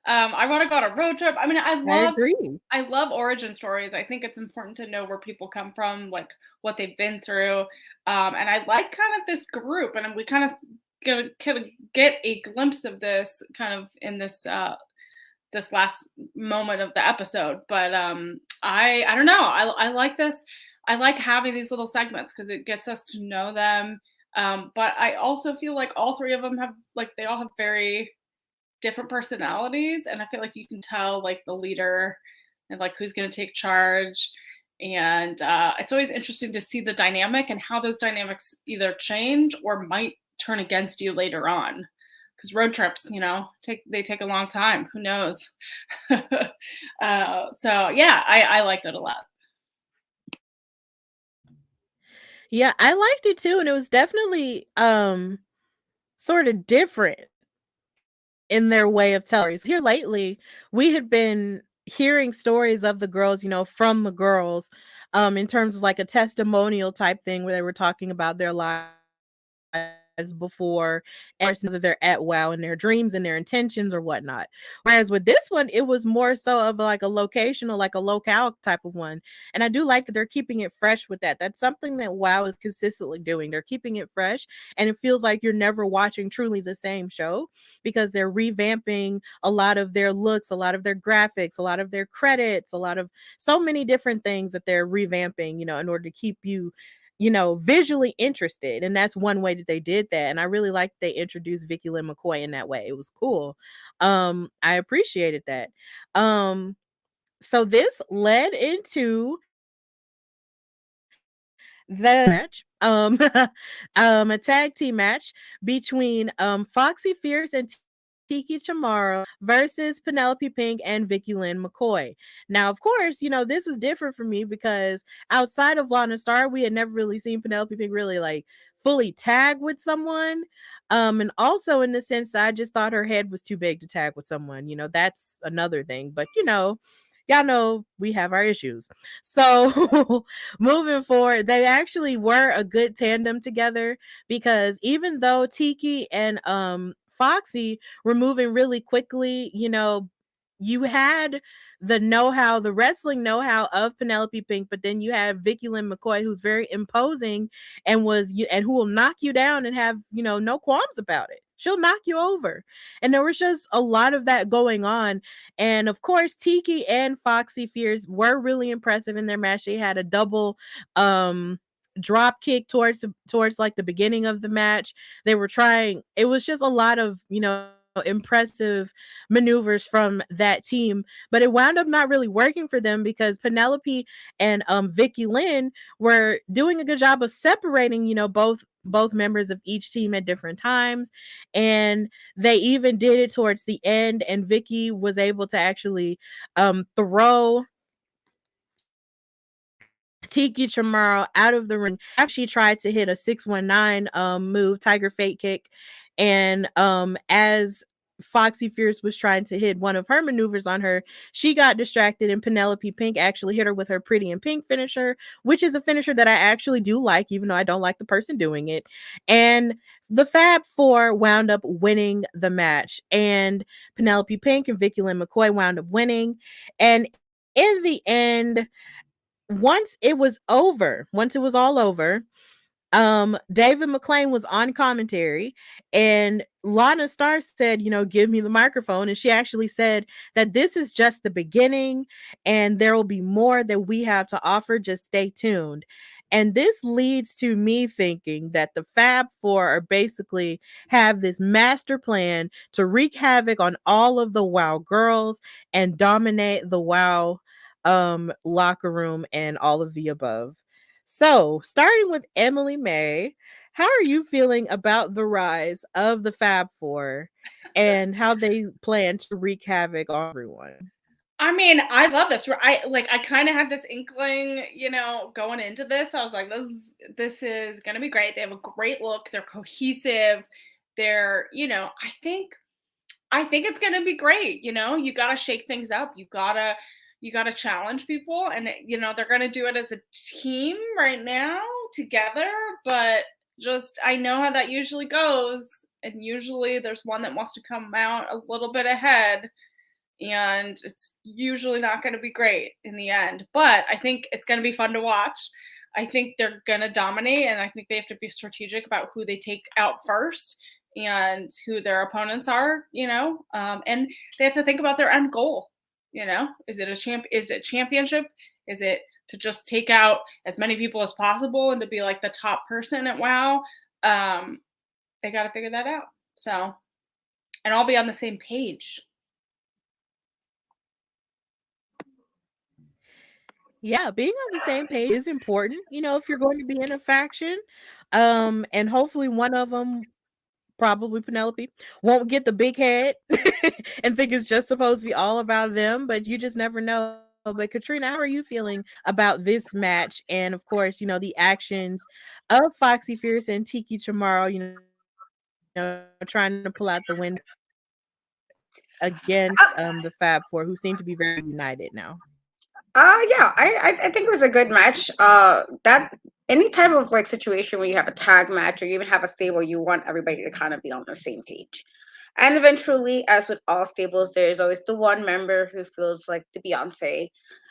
I want to go on a road trip. I mean, I love origin stories. I think it's important to know where people come from, like what they've been through. And I like kind of this group, and we kind of get a glimpse of this kind of in this this last moment of the episode. But I don't know. I like this. I like having these little segments because it gets us to know them. But I also feel like all three of them they all have very different personalities, and I feel like you can tell like the leader and like who's going to take charge. And it's always interesting to see the dynamic and how those dynamics either change or might turn against you later on. Because road trips, they take a long time. Who knows? So yeah, I liked it a lot. Yeah, I liked it too, and it was definitely sort of different in their way of telling. Here lately, we had been hearing stories of the girls, from the girls, in terms of like a testimonial type thing where they were talking about their lives before, and whether they're at WOW and their dreams and their intentions or whatnot. Whereas with this one, it was more so of like a locational, like a locale type of one. And I do like that they're keeping it fresh with that. That's something that WOW is consistently doing. They're keeping it fresh, and it feels like you're never watching truly the same show because they're revamping a lot of their looks, a lot of their graphics, a lot of their credits, a lot of so many different things that they're revamping, in order to keep you visually interested. And that's one way that they did that. And I really liked they introduced Vicky Lynn McCoy in that way. It was cool. I appreciated that. So this led into the match, a tag team match between Foxy Fierce and Tiki Chamorro versus Penelope Pink and Vicky Lynn McCoy. Now, of course, this was different for me because outside of Lana Star, we had never really seen Penelope Pink really like fully tag with someone. And also in the sense that I just thought her head was too big to tag with someone. That's another thing. But y'all know we have our issues. So moving forward, they actually were a good tandem together because even though Tiki and Foxy were moving really quickly. You had the know-how, the wrestling know-how of Penelope Pink, but then you have Vicky Lynn McCoy, who's very imposing and who will knock you down and have, no qualms about it. She'll knock you over. And there was just a lot of that going on. And of course, Tiki and Foxy Fierce were really impressive in their match. They had a double drop kick towards like the beginning of the match. They were trying, it was just a lot of, impressive maneuvers from that team, but it wound up not really working for them because Penelope and Vicky Lynn were doing a good job of separating, both members of each team at different times, and they even did it towards the end, and Vicky was able to actually throw Tiki Chamorro out of the ring after she tried to hit a 619 move, Tiger Fate Kick. And as Foxy Fierce was trying to hit one of her maneuvers on her, she got distracted, and Penelope Pink actually hit her with her Pretty in Pink finisher, which is a finisher that I actually do like, even though I don't like the person doing it. And the Fab Four wound up winning the match, and Penelope Pink and Vicky Lynn McCoy wound up winning. And in the end, once it was all over, David McClain was on commentary, and Lana Star said, give me the microphone. And she actually said that this is just the beginning and there will be more that we have to offer. Just stay tuned. And this leads to me thinking that the Fab Four are basically have this master plan to wreak havoc on all of the WOW girls and dominate the WOW locker room and all of the above. So, starting with Emily Mae, how are you feeling about the rise of the Fab Four and how they plan to wreak havoc on everyone? I mean, I love this. I kind of had this inkling, going into this. I was like, this is gonna be great. They have a great look. They're cohesive. They're, I think it's gonna be great. You gotta shake things up. You gotta challenge people, and they're gonna do it as a team right now together. But just I know how that usually goes, and usually there's one that wants to come out a little bit ahead, and it's usually not going to be great in the end. But I think it's going to be fun to watch. I think they're going to dominate, and I think they have to be strategic about who they take out first and who their opponents are, and they have to think about their end goal. Is it Is it championship? Is it to just take out as many people as possible and to be like the top person at WoW? They got to figure that out. So, and I'll be on the same page. Yeah, being on the same page is important, if you're going to be in a faction. And hopefully one of them, probably Penelope, won't get the big head and think it's just supposed to be all about them, but you just never know. But Katrina, how are you feeling about this match? And of course, the actions of Foxy Fierce and Tiki Chamorro, trying to pull out the win against the Fab Four, who seem to be very united now. Yeah, I think it was a good match. That any type of like situation where you have a tag match or you even have a stable, you want everybody to kind of be on the same page. And eventually, as with all stables, there's always the one member who feels like the Beyonce.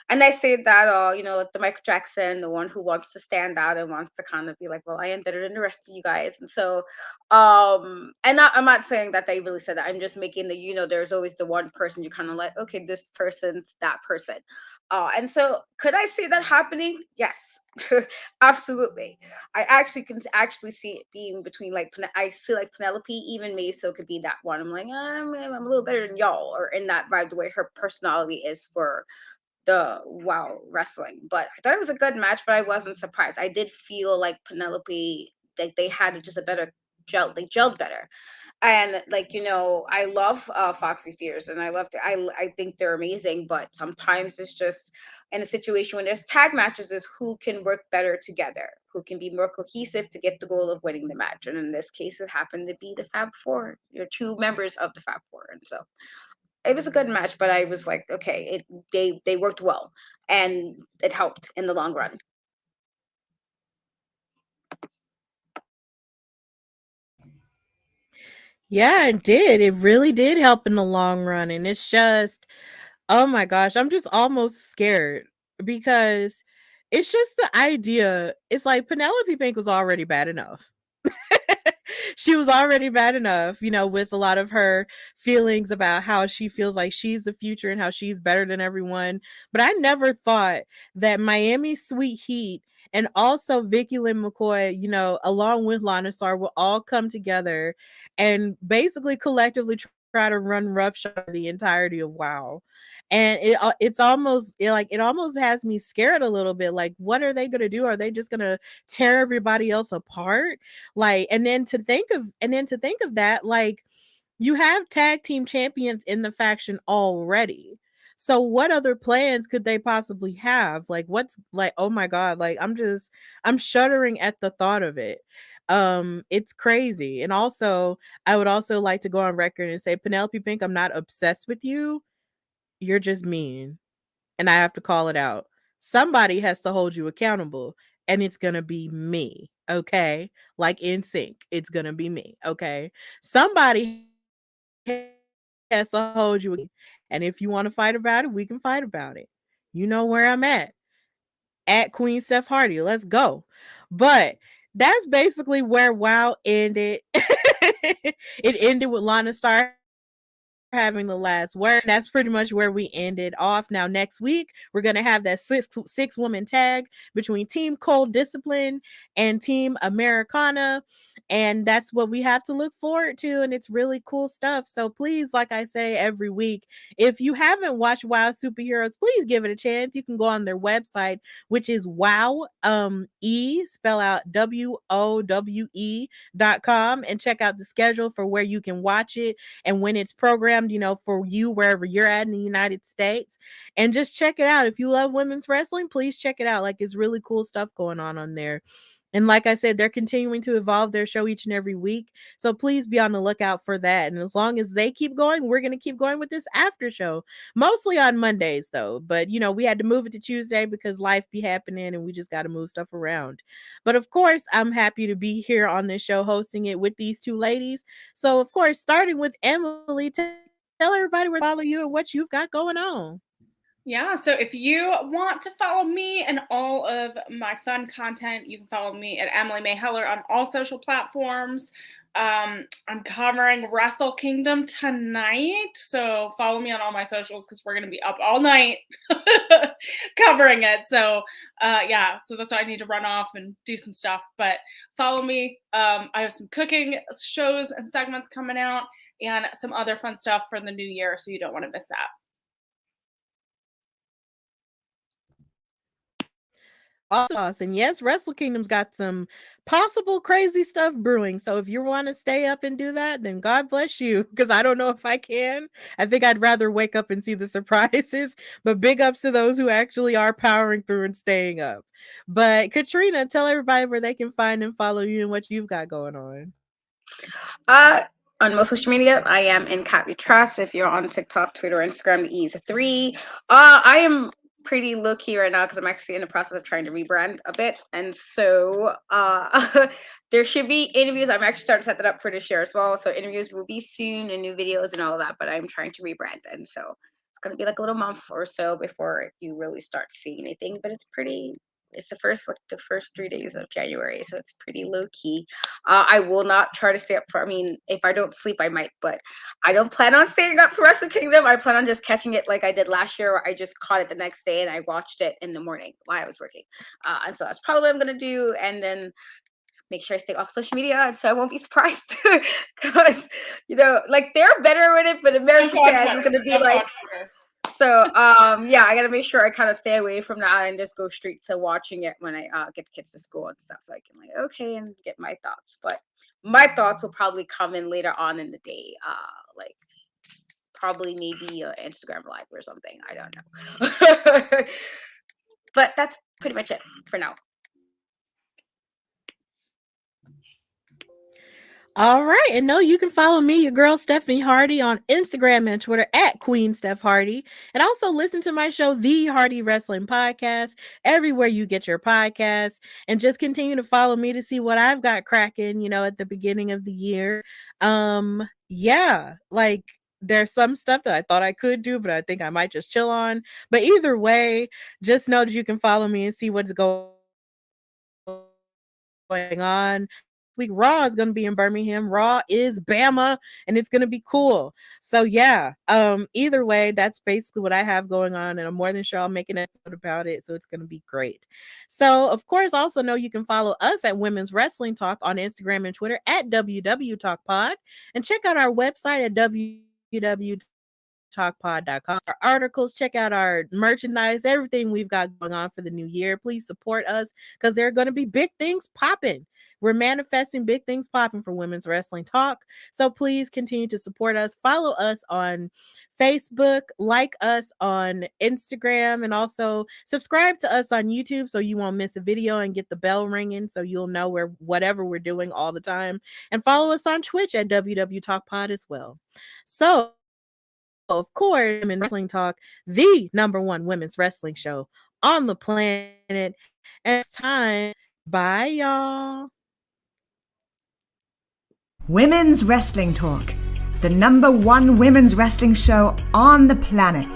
And I say that, like the Michael Jackson, the one who wants to stand out and wants to kind of be like, well, I am better than the rest of you guys. And so, I'm not saying that they really said that. I'm just making there's always the one person you kind of like, okay, this person's that person. And so could I see that happening? Yes, absolutely. I actually can actually see it being between like I see like Penelope, even me, so it could be that one. I'm like, I'm a little better than y'all, or in that vibe, the way her personality is for the WoW wrestling. But I thought it was a good match, but I wasn't surprised. I did feel like Penelope, like they had just a better gel. They gelled better. And like I love Foxy Fears, and I love to I think they're amazing, but sometimes it's just in a situation when there's tag matches is who can work better together, who can be more cohesive to get the goal of winning the match. And in this case it happened to be the Fab Four. You're two members of the Fab Four, and so it was a good match, but I was like, okay, they worked well, and it helped in the long run. Yeah, it did. It really did help in the long run. And it's just, oh my gosh, I'm just almost scared because it's just the idea. It's like Penelope Pink was already bad enough. She was already bad enough, with a lot of her feelings about how she feels like she's the future and how she's better than everyone. But I never thought that Miami Sweet Heat and also Vicky Lynn McCoy, along with Lana Star, will all come together and basically collectively try to run roughshod the entirety of WoW. And it's almost it almost has me scared a little bit. Like, what are they gonna do? Are they just gonna tear everybody else apart? Like, and then to think of that, like, you have tag team champions in the faction already. So what other plans could they possibly have? Like, what's like, oh my god, like, I'm shuddering at the thought of it. It's crazy. And also, I would also like to go on record and say, Penelope Pink, I'm not obsessed with you. You're just mean. And I have to call it out. Somebody has to hold you accountable, and it's going to be me. Okay? Like in sync, it's going to be me. Okay? Somebody has to hold you. And if you want to fight about it, we can fight about it. You know where I'm at Queen Steph Hardy. Let's go. But that's basically where WoW ended. It ended with Lana Star having the last word. That's pretty much where we ended off. Now, next week, we're going to have that six woman tag between Team Cold Discipline and Team Americana. And that's what we have to look forward to. And it's really cool stuff. So please, like I say every week, if you haven't watched WoW Superheroes, please give it a chance. You can go on their website, which is WOW, spell out WOWE.com, and check out the schedule for where you can watch it and when it's programmed, for you wherever you're at in the United States. And just check it out. If you love women's wrestling, please check it out. Like, it's really cool stuff going on there. And like I said, they're continuing to evolve their show each and every week. So please be on the lookout for that. And as long as they keep going, we're going to keep going with this after show, mostly on Mondays, though. But, we had to move it to Tuesday because life be happening and we just got to move stuff around. But of course, I'm happy to be here on this show hosting it with these two ladies. So, of course, starting with Emily, tell everybody where to follow you and what you've got going on. Yeah, so if you want to follow me and all of my fun content, you can follow me at Emily Mae Heller on all social platforms. I'm covering Wrestle Kingdom tonight, so follow me on all my socials because we're going to be up all night covering it. So yeah, so that's why I need to run off and do some stuff. But follow me. I have some cooking shows and segments coming out and some other fun stuff for the new year, so you don't want to miss that. Awesome. And yes, Wrestle Kingdom's got some possible crazy stuff brewing. So if you want to stay up and do that, then God bless you. Because I don't know if I can. I think I'd rather wake up and see the surprises. But big ups to those who actually are powering through and staying up. But Katrina, tell everybody where they can find and follow you and what you've got going on. On most social media, I am in Kandi Krush. If you're on TikTok, Twitter, Instagram, the E is a 3. I am pretty low key right now because I'm actually in the process of trying to rebrand a bit, and so there should be interviews. I'm actually starting to set that up for this year as well. So interviews will be soon and new videos and all that. But I'm trying to rebrand, and so it's gonna be like a little month or so before you really start seeing anything. But it's the first 3 days of January, so it's pretty low key. I will not try to stay up for. I mean, if I don't sleep, I might, but I don't plan on staying up for Wrestle Kingdom. I plan on just catching it like I did last year, where I just caught it the next day and I watched it in the morning while I was working. And so that's probably what I'm gonna do, and then make sure I stay off social media, and so I won't be surprised because like they're better with it, but American fans is gonna be like. So yeah, I gotta make sure I kind of stay away from that and just go straight to watching it when I get the kids to school and stuff, so I can okay and get my thoughts. But my thoughts will probably come in later on in the day, like probably maybe Instagram live or something. I don't know. But that's pretty much it for now. All right. And no, you can follow me, your girl Stephanie Hardy, on Instagram and Twitter at Queen Steph Hardy. And also listen to my show, The Hardy Wrestling Podcast, everywhere you get your podcasts. And just continue to follow me to see what I've got cracking, at the beginning of the year. Yeah, like there's some stuff that I thought I could do, but I think I might just chill on. But either way, just know that you can follow me and see what's going on. Week Raw is going to be in Birmingham. Raw is Bama, and it's going to be cool. So yeah, either way, that's basically what I have going on, and I'm more than sure I'll make an episode about it. So it's going to be great. So of course, also know you can follow us at Women's Wrestling Talk on Instagram and Twitter at WW Talk Pod, and check out our website at www.talkpod.com. Our articles, check out our merchandise, everything we've got going on for the new year. Please support us because there are going to be big things popping. We're manifesting big things popping for Women's Wrestling Talk. So please continue to support us. Follow us on Facebook, like us on Instagram, and also subscribe to us on YouTube so you won't miss a video and get the bell ringing so you'll know whatever we're doing all the time. And follow us on Twitch at WW Talk Pod as well. So, of course, Women's Wrestling Talk, the #1 women's wrestling show on the planet. And it's time. Bye, y'all. Women's Wrestling Talk, the #1 women's wrestling show on the planet.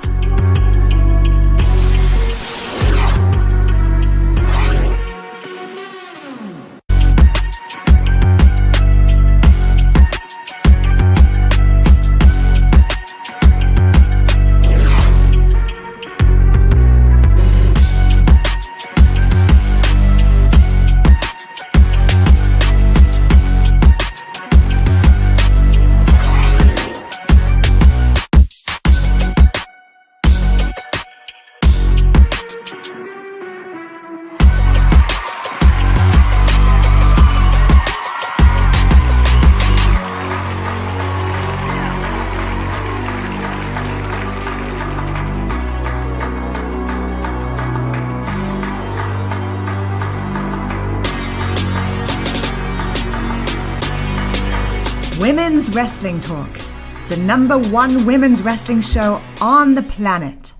Women's Wrestling Talk, the #1 women's wrestling show on the planet.